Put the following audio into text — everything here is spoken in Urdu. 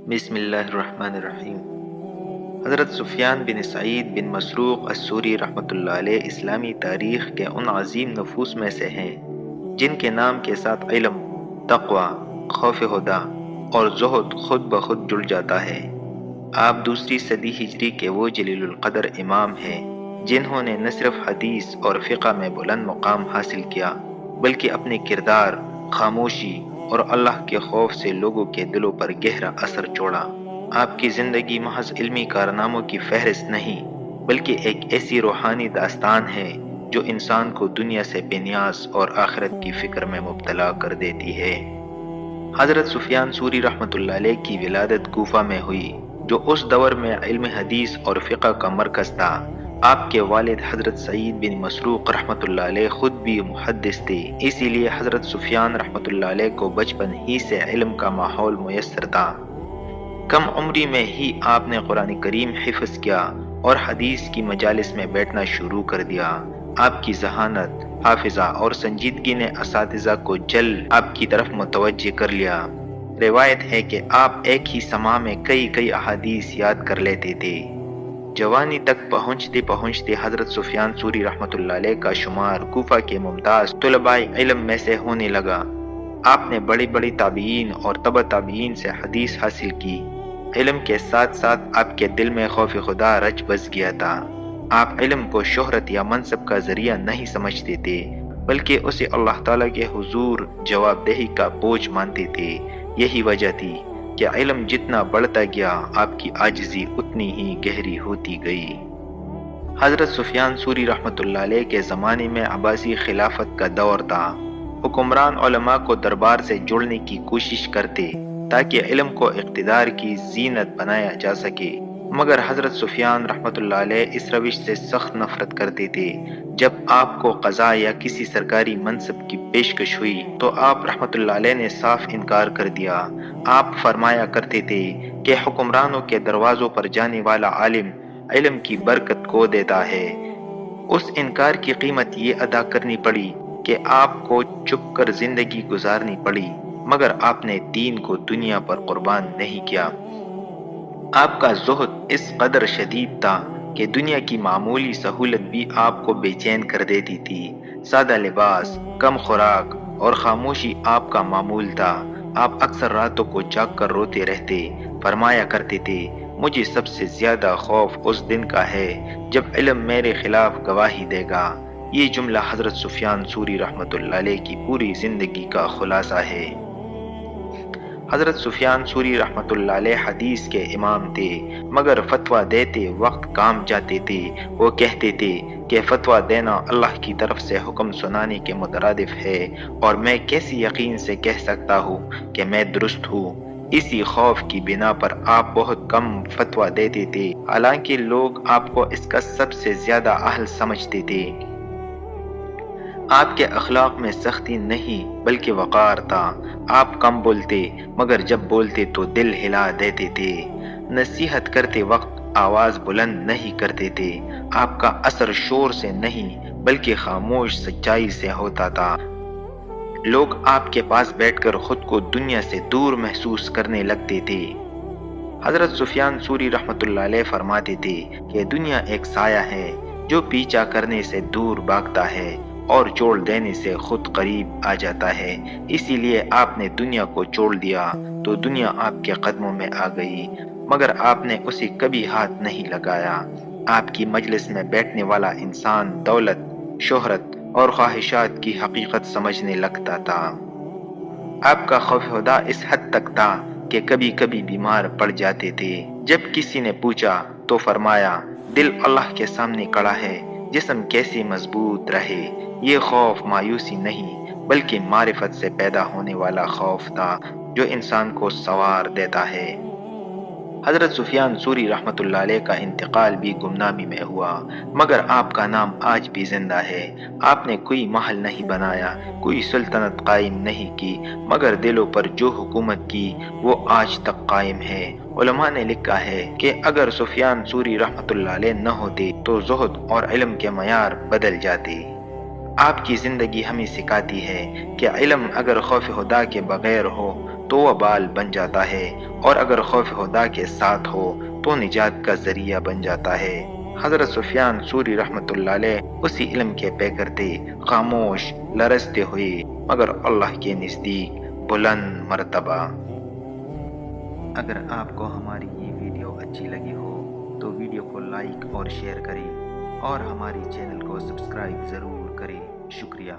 بسم اللہ الرحمن الرحیم۔ حضرت سفیان بن سعید بن مسروق السوری رحمۃ اللہ علیہ اسلامی تاریخ کے ان عظیم نفوس میں سے ہیں جن کے نام کے ساتھ علم، تقوی، خوف خدا اور زہد خود بخود جڑ جاتا ہے۔ آپ دوسری صدی ہجری کے وہ جلیل القدر امام ہیں جنہوں نے نہ صرف حدیث اور فقہ میں بلند مقام حاصل کیا بلکہ اپنے کردار، خاموشی اور اللہ کے خوف سے لوگوں کے دلوں پر گہرا اثر چھوڑا۔ آپ کی زندگی محض علمی کارناموں کی فہرست نہیں بلکہ ایک ایسی روحانی داستان ہے جو انسان کو دنیا سے بے نیاز اور آخرت کی فکر میں مبتلا کر دیتی ہے۔ حضرت سفیان ثوری رحمۃ اللہ علیہ کی ولادت کوفہ میں ہوئی جو اس دور میں علم حدیث اور فقہ کا مرکز تھا۔ آپ کے والد حضرت سعید بن مسروق رحمۃ اللہ علیہ خود بھی محدث تھے، اسی لیے حضرت سفیان رحمۃ اللہ علیہ کو بچپن ہی سے علم کا ماحول میسر تھا۔ کم عمری میں ہی آپ نے قرآن کریم حفظ کیا اور حدیث کی مجالس میں بیٹھنا شروع کر دیا۔ آپ کی ذہانت، حافظہ اور سنجیدگی نے اساتذہ کو جلد آپ کی طرف متوجہ کر لیا۔ روایت ہے کہ آپ ایک ہی سماع میں کئی احادیث یاد کر لیتے تھے۔ جوانی تک پہنچتے پہنچتے حضرت سفیان ثوری رحمۃ اللہ علیہ کا شمار کوفہ کے ممتاز طلباء علم میں سے ہونے لگا۔ آپ نے بڑی تابعین اور تبع تابعین سے حدیث حاصل کی۔ علم کے ساتھ ساتھ آپ کے دل میں خوف خدا رچ بس گیا تھا۔ آپ علم کو شہرت یا منصب کا ذریعہ نہیں سمجھتے تھے بلکہ اسے اللہ تعالیٰ کے حضور جواب دہی کا بوجھ مانتے تھے۔ یہی وجہ تھی کہ علم جتنا بڑھتا گیا آپ کی عاجزی اتنی ہی گہری ہوتی گئی۔ حضرت سفیان ثوری رحمۃ اللہ علیہ کے زمانے میں عباسی خلافت کا دور تھا۔ حکمران علماء کو دربار سے جوڑنے کی کوشش کرتے تاکہ علم کو اقتدار کی زینت بنایا جا سکے، مگر حضرت سفیان رحمۃ اللہ علیہ اس روش سے سخت نفرت کرتے تھے۔ جب آپ کو قضاء یا کسی سرکاری منصب کی پیشکش ہوئی تو آپ رحمۃ اللہ علیہ نے صاف انکار کر دیا۔ آپ فرمایا کرتے تھے کہ حکمرانوں کے دروازوں پر جانے والا عالم علم کی برکت کھو دیتا ہے۔ اس انکار کی قیمت یہ ادا کرنی پڑی کہ آپ کو چھپ کر زندگی گزارنی پڑی، مگر آپ نے دین کو دنیا پر قربان نہیں کیا۔ آپ کا زہد اس قدر شدید تھا کہ دنیا کی معمولی سہولت بھی آپ کو بے چین کر دیتی تھی۔ سادہ لباس، کم خوراک اور خاموشی آپ کا معمول تھا۔ آپ اکثر راتوں کو جاگ کر روتے رہتے، فرمایا کرتے تھے، مجھے سب سے زیادہ خوف اس دن کا ہے جب علم میرے خلاف گواہی دے گا۔ یہ جملہ حضرت سفیان ثوری رحمۃ اللہ علیہ کی پوری زندگی کا خلاصہ ہے۔ حضرت سفیان ثوری رحمۃ اللہ علیہ حدیث کے امام تھے، مگر فتویٰ دیتے وقت کام جاتے تھے۔ وہ کہتے تھے کہ فتویٰ دینا اللہ کی طرف سے حکم سنانے کے مترادف ہے، اور میں کیسی یقین سے کہہ سکتا ہوں کہ میں درست ہوں۔ اسی خوف کی بنا پر آپ بہت کم فتویٰ دیتے تھے، حالانکہ لوگ آپ کو اس کا سب سے زیادہ اہل سمجھتے تھے۔ آپ کے اخلاق میں سختی نہیں بلکہ وقار تھا۔ آپ کم بولتے مگر جب بولتے تو دل ہلا دیتے تھے۔ نصیحت کرتے وقت آواز بلند نہیں کرتے تھے۔ آپ کا اثر شور سے نہیں بلکہ خاموش سچائی سے ہوتا تھا۔ لوگ آپ کے پاس بیٹھ کر خود کو دنیا سے دور محسوس کرنے لگتے تھے۔ حضرت سفیان ثوری رحمۃ اللہ علیہ فرماتے تھے کہ دنیا ایک سایہ ہے جو پیچھا کرنے سے دور بھاگتا ہے اور چھوڑ دینے سے خود قریب آ جاتا ہے۔ اسی لیے آپ نے دنیا کو چھوڑ دیا تو دنیا آپ کے قدموں میں آ گئی، مگر آپ نے اسے کبھی ہاتھ نہیں لگایا۔ آپ کی مجلس میں بیٹھنے والا انسان دولت، شہرت اور خواہشات کی حقیقت سمجھنے لگتا تھا۔ آپ کا خوف خدا اس حد تک تھا کہ کبھی کبھی بیمار پڑ جاتے تھے۔ جب کسی نے پوچھا تو فرمایا، دل اللہ کے سامنے کھڑا ہے، جسم کیسے مضبوط رہے۔ یہ خوف مایوسی نہیں بلکہ معرفت سے پیدا ہونے والا خوف تھا جو انسان کو سنوار دیتا ہے۔ حضرت سفیان ثوری رحمۃ اللہ علیہ کا انتقال بھی گمنامی میں ہوا، مگر آپ کا نام آج بھی زندہ ہے۔ آپ نے کوئی محل نہیں بنایا، کوئی سلطنت قائم نہیں کی، مگر دلوں پر جو حکومت کی وہ آج تک قائم ہے۔ علماء نے لکھا ہے کہ اگر سفیان ثوری رحمۃ اللہ علیہ نہ ہوتے تو زہد اور علم کے معیار بدل جاتے۔ آپ کی زندگی ہمیں سکھاتی ہے کہ علم اگر خوف خدا کے بغیر ہو تو وبال بن جاتا ہے، اور اگر خوف خدا کے ساتھ ہو تو نجات کا ذریعہ بن جاتا ہے۔ حضرت سفیان ثوری رحمۃ اللہ علیہ اسی علم کے پیکر تھے، خاموش، لرزتے ہوئے، مگر اللہ کے نزدیک بلند مرتبہ۔ اگر آپ کو ہماری یہ ویڈیو اچھی لگی ہو تو ویڈیو کو لائک اور شیئر کریں، اور ہماری چینل کو سبسکرائب ضرور کریں۔ شکریہ۔